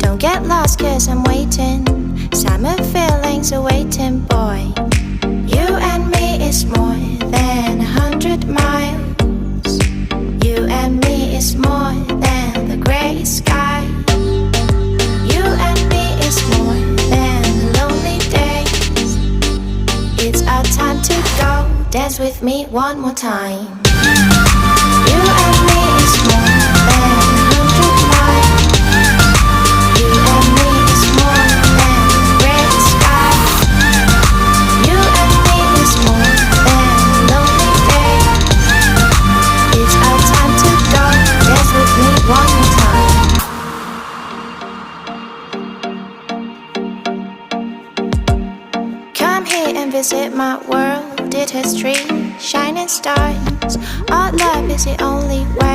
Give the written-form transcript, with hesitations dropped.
Don't get lost cause I'm waiting. Summer feelings are waiting, boy. You and me is more than 100 miles. You and me is more than the gray sky. You and me is more than lonely days. It's our time to go. Dance with me one more time. You and me is more than 100 miles. You and me is more than gray sky. You and me is more than lonely days. It's our time to go. Dance with me one more time. Come here and visit my world. Did history, shining stars. Our love is the only way.